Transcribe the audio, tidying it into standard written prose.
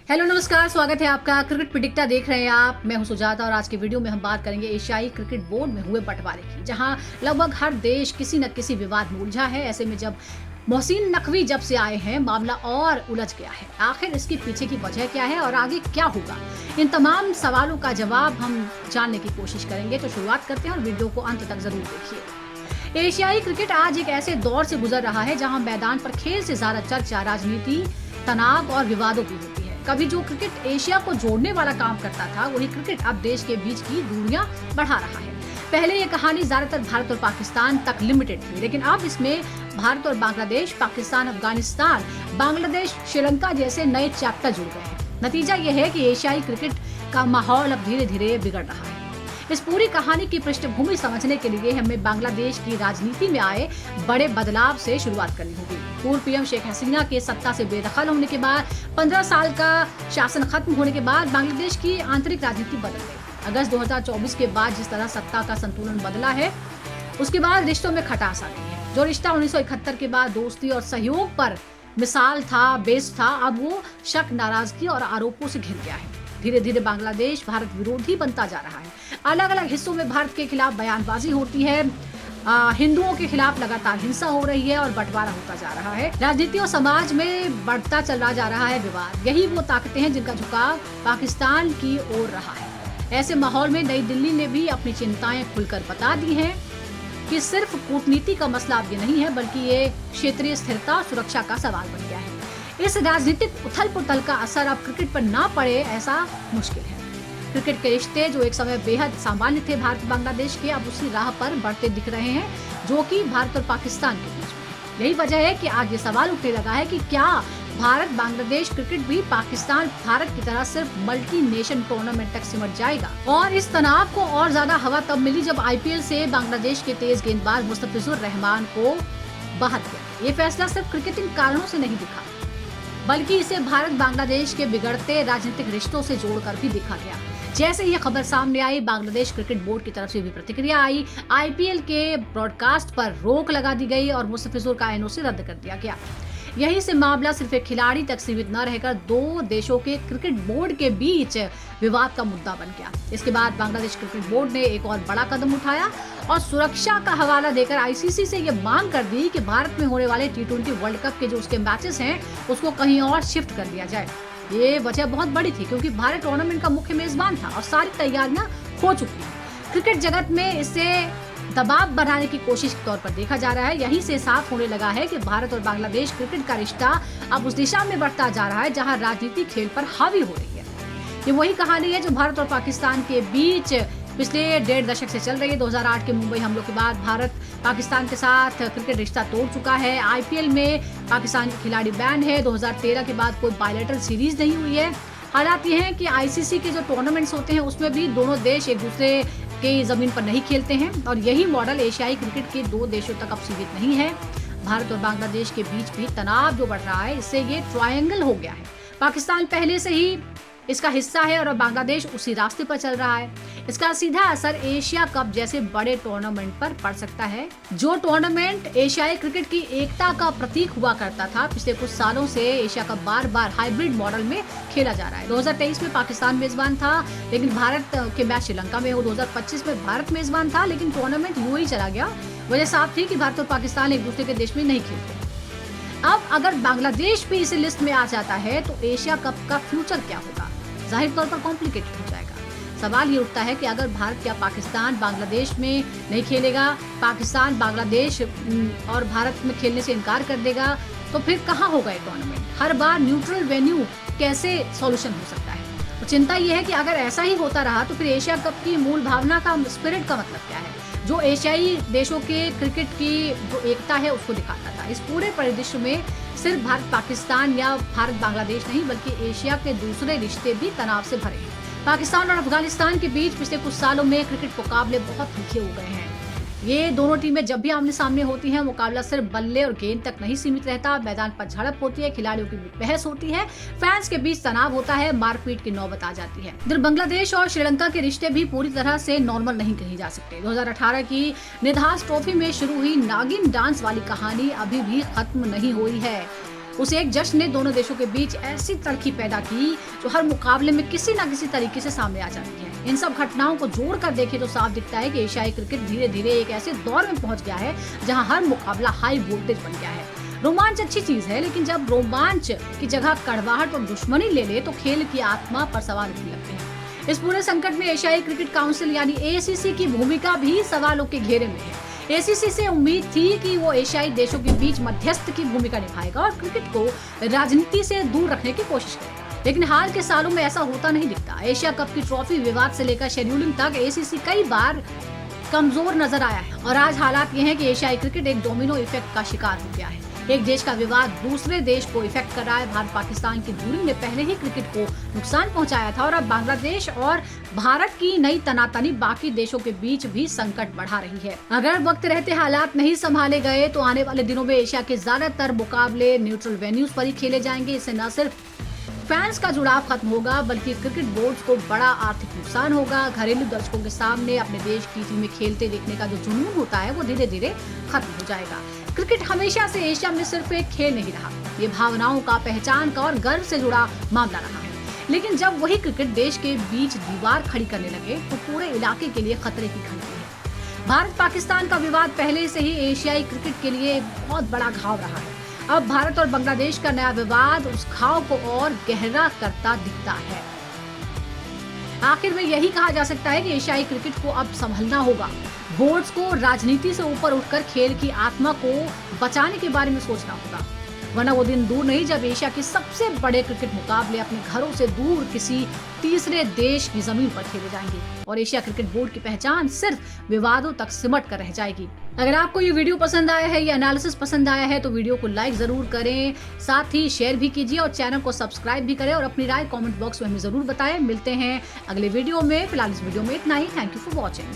Hello नमस्कार, स्वागत है आपका। क्रिकेट प्रेडिक्टर देख रहे हैं आप। मैं हूं सुजाता और आज के वीडियो में हम बात करेंगे एशियाई क्रिकेट बोर्ड में हुए बंटवारे की, जहां लगभग हर देश किसी न किसी विवाद में उलझा है। ऐसे में जब मोहसिन नकवी जब से आए हैं, मामला और उलझ गया है। आखिर इसके पीछे की वजह क्या है और आगे क्या होगा, इन तमाम सवालों का जवाब हम जानने की कोशिश करेंगे। तो शुरुआत करते हैं और वीडियो को अंत तक जरूर देखिए। एशियाई क्रिकेट आज एक ऐसे दौर से गुजर रहा है जहां मैदान पर खेल से ज्यादा चर्चा राजनीति, तनाव और विवादों की होती है। कभी जो क्रिकेट एशिया को जोड़ने वाला काम करता था, वही क्रिकेट अब देश के बीच की दूरियां बढ़ा रहा है। पहले ये कहानी ज्यादातर भारत और पाकिस्तान तक लिमिटेड थी, लेकिन अब इसमें भारत और बांग्लादेश, पाकिस्तान, अफगानिस्तान, बांग्लादेश, श्रीलंका जैसे नए चैप्टर जुड़ गए हैं। नतीजा ये है कि एशियाई क्रिकेट का माहौल अब धीरे धीरे बिगड़ रहा है। इस पूरी कहानी की पृष्ठभूमि समझने के लिए हमें बांग्लादेश की राजनीति में आए बड़े बदलाव से शुरुआत करनी होगी। पूर्व पीएम शेख हसीना के सत्ता से बेदखल होने के बाद 15 साल का शासन खत्म होने के बाद बांग्लादेश की आंतरिक राजनीति बदल गई। अगस्त 2024 के बाद जिस तरह सत्ता का संतुलन बदला है, उसके बाद रिश्तों में खटास आ गई है। जो रिश्ता 1971 के बाद दोस्ती और सहयोग पर मिसाल था, बेस था, अब वो शक, नाराजगी और आरोपों से घिर गया है। धीरे धीरे बांग्लादेश भारत विरोधी बनता जा रहा है। अलग अलग हिस्सों में भारत के खिलाफ बयानबाजी होती है, हिंदुओं के खिलाफ लगातार हिंसा हो रही है और बंटवारा होता जा रहा है। राजनीति और समाज में बढ़ता चला जा रहा है विवाद। यही वो ताकतें हैं जिनका झुकाव पाकिस्तान की ओर रहा है। ऐसे माहौल में नई दिल्ली ने भी अपनी चिंताएं खुलकर बता दी हैं कि सिर्फ कूटनीति का मसला अब ये नहीं है, बल्कि ये क्षेत्रीय स्थिरता और सुरक्षा का सवाल बन गया है। इस राजनीतिक उथल पुथल का असर अब क्रिकेट पर ना पड़े, ऐसा मुश्किल है। क्रिकेट के रिश्ते जो एक समय बेहद सामान्य थे भारत बांग्लादेश के, अब उसी राह पर बढ़ते दिख रहे हैं, जो कि भारत और पाकिस्तान के बीच में। यही वजह है कि आज ये सवाल उठने लगा है कि क्या भारत बांग्लादेश क्रिकेट भी पाकिस्तान भारत की तरह सिर्फ मल्टी नेशन टूर्नामेंट तक सिमट जाएगा। और इस तनाव को और ज्यादा हवा तब मिली जब आईपीएल से बांग्लादेश के तेज गेंदबाज मुस्तफिजुर रहमान को बाहर किया। ये फैसला सिर्फ क्रिकेटिंग कारणों से नहीं दिखा, बल्कि इसे भारत बांग्लादेश के बिगड़ते राजनीतिक रिश्तों से जोड़कर भी देखा गया। जैसे ये खबर सामने आई, बांग्लादेश क्रिकेट बोर्ड की तरफ से भी प्रतिक्रिया आई। आईपीएल के ब्रॉडकास्ट पर रोक लगा दी गई और मुस्तफिजुर का एनओसी रद्द कर दिया गया। यहीं से मामला सिर्फ एक खिलाड़ी तक सीमित न रहकर दो देशों के क्रिकेट बोर्ड के बीच विवाद का मुद्दा बन गया। इसके बाद बांग्लादेश क्रिकेट बोर्ड ने एक और बड़ा कदम उठाया और सुरक्षा का हवाला देकर आईसीसी से ये मांग कर दी कि भारत में होने वाले T20 वर्ल्ड कप के जो उसके मैचेस हैं, उसको कहीं और शिफ्ट कर दिया जाए। ये वजह बहुत बड़ी थी, क्योंकि भारत टूर्नामेंट का मुख्य मेजबान था और सारी तैयारियां हो चुकी थी। क्रिकेट जगत में इसे दबाव बढ़ाने की कोशिश के तौर पर देखा जा रहा है। यहीं से साफ होने लगा है कि भारत और बांग्लादेश क्रिकेट का रिश्ता अब उस दिशा में बढ़ता जा रहा है जहां राजनीति खेल पर हावी हो रही है। ये वही कहानी है जो भारत और पाकिस्तान के बीच पिछले 1.5 दशक से चल रही है। 2008 के मुंबई हमलों के बाद भारत पाकिस्तान के साथ क्रिकेट रिश्ता तोड़ चुका है। आईपीएल में पाकिस्तान के खिलाड़ी बैन है। 2013 के बाद कोई बायलैटरल सीरीज नहीं हुई है। हालात ये हैं कि आईसीसी के जो टूर्नामेंट्स होते हैं, उसमें भी दोनों देश एक दूसरे के जमीन पर नहीं खेलते हैं और यही मॉडल एशियाई क्रिकेट के दो देशों तक अब सीमित नहीं है। भारत और बांग्लादेश के बीच भी तनाव जो बढ़ रहा है, इससे ये ट्रायंगल हो गया है। पाकिस्तान पहले से ही इसका हिस्सा है और बांग्लादेश उसी रास्ते पर चल रहा है। इसका सीधा असर एशिया कप जैसे बड़े टूर्नामेंट पर पड़ सकता है, जो टूर्नामेंट एशियाई क्रिकेट की एकता का प्रतीक हुआ करता था। पिछले कुछ सालों से एशिया कप बार बार हाइब्रिड मॉडल में खेला जा रहा है। 2023 में पाकिस्तान मेजबान था, लेकिन भारत के मैच श्रीलंका में हो। 2025 में भारत मेजबान था, लेकिन टूर्नामेंट यूं चला गया। वजह साफ थी कि भारत और पाकिस्तान एक दूसरे के देश में नहीं खेलते। अब अगर बांग्लादेश भी इस लिस्ट में आ जाता है तो एशिया कप का फ्यूचर क्या होगा, जाहिर तौर पर कॉम्प्लिकेटेड हो जाएगा। सवाल ये उठता है कि अगर भारत या पाकिस्तान बांग्लादेश में नहीं खेलेगा, पाकिस्तान बांग्लादेश और भारत में खेलने से इनकार कर देगा, तो फिर कहाँ होगा ये टूर्नामेंट? हर बार न्यूट्रल वेन्यू कैसे सॉल्यूशन हो सकता है? तो चिंता ये है कि अगर ऐसा ही होता रहा तो फिर एशिया कप की मूल भावना का, स्पिरिट का मतलब क्या है, जो एशियाई देशों के क्रिकेट की जो एकता है उसको दिखाता था। इस पूरे परिदृश्य में सिर्फ भारत पाकिस्तान या भारत बांग्लादेश नहीं, बल्कि एशिया के दूसरे रिश्ते भी तनाव से भरे हैं। पाकिस्तान और अफगानिस्तान के बीच पिछले कुछ सालों में क्रिकेट मुकाबले बहुत तीखे हो गए हैं। ये दोनों टीमें जब भी आमने सामने होती हैं, मुकाबला सिर्फ बल्ले और गेंद तक नहीं सीमित रहता। मैदान पर झड़प होती है, खिलाड़ियों की बहस होती है, फैंस के बीच तनाव होता है, मारपीट की नौबत आ जाती है। इधर बांग्लादेश और श्रीलंका के रिश्ते भी पूरी तरह से नॉर्मल नहीं कहे जा सकते। 2018 की निधास ट्रॉफी में शुरू हुई नागिन डांस वाली कहानी अभी भी खत्म नहीं हुई है। उस एक जश्न ने दोनों देशों के बीच ऐसी तड़की पैदा की जो हर मुकाबले में किसी न किसी तरीके से सामने आ जाती है। इन सब घटनाओं को जोड़कर देखें तो साफ दिखता है कि एशियाई क्रिकेट धीरे धीरे एक ऐसे दौर में पहुंच गया है जहां हर मुकाबला हाई वोल्टेज बन गया है। रोमांच अच्छी चीज है, लेकिन जब रोमांच की जगह कड़वाहट और दुश्मनी ले ले तो खेल की आत्मा पर सवाल उठने लगते हैं। इस पूरे संकट में एशियाई क्रिकेट काउंसिल यानी एसीसी की भूमिका भी सवालों के घेरे में है। एसीसी से उम्मीद थी कि वो एशियाई देशों के बीच मध्यस्थ की भूमिका निभाएगा और क्रिकेट को राजनीति से दूर रखने की कोशिश करेगा, लेकिन हाल के सालों में ऐसा होता नहीं दिखता। एशिया कप की ट्रॉफी विवाद से लेकर शेड्यूलिंग तक एसीसी कई बार कमजोर नजर आया है और आज हालात ये हैं कि एशियाई क्रिकेट एक डोमिनो इफेक्ट का शिकार हो गया है। एक देश का विवाद दूसरे देश को इफेक्ट कर रहा है। भारत पाकिस्तान की दूरी ने पहले ही क्रिकेट को नुकसान पहुंचाया था और अब बांग्लादेश और भारत की नई तनातनी बाकी देशों के बीच भी संकट बढ़ा रही है। अगर वक्त रहते हालात नहीं संभाले गए तो आने वाले दिनों में एशिया के ज्यादातर मुकाबले न्यूट्रल वेन्यूज पर ही खेले जाएंगे। इससे न सिर्फ फैंस का जुड़ाव खत्म होगा बल्कि क्रिकेट बोर्ड को बड़ा आर्थिक नुकसान होगा। घरेलू दर्शकों के सामने अपने देश की टीमें खेलते देखने का जो जुनून होता है वो धीरे धीरे खत्म हो जाएगा। क्रिकेट हमेशा से एशिया में सिर्फ एक खेल नहीं रहा, ये भावनाओं का, पहचान का और गर्व से जुड़ा मामला रहा है। लेकिन जब वही क्रिकेट देश के बीच दीवार खड़ी करने लगे तो पूरे इलाके के लिए खतरे की घंटी है। भारत पाकिस्तान का विवाद पहले से ही एशियाई क्रिकेट के लिए एक बहुत बड़ा घाव रहा है। अब भारत और बांग्लादेश का नया विवाद उस घाव को और गहरा करता दिखता है। आखिर में यही कहा जा सकता है कि एशियाई क्रिकेट को अब संभलना होगा। बोर्ड्स को राजनीति से ऊपर उठकर खेल की आत्मा को बचाने के बारे में सोचना होगा, वरना वो दिन दूर नहीं जब एशिया के सबसे बड़े क्रिकेट मुकाबले अपने घरों से दूर किसी तीसरे देश की जमीन पर खेले जाएंगे और एशिया क्रिकेट बोर्ड की पहचान सिर्फ विवादों तक सिमट कर रह जाएगी। अगर आपको ये वीडियो पसंद आया है, ये एनालिसिस पसंद आया है तो वीडियो को लाइक जरूर करें, साथ ही शेयर भी कीजिए और चैनल को सब्सक्राइब भी करें और अपनी राय कमेंट बॉक्स में हमें जरूर बताएं। मिलते हैं अगले वीडियो में। फिलहाल इस वीडियो में इतना ही। Thank you for watching.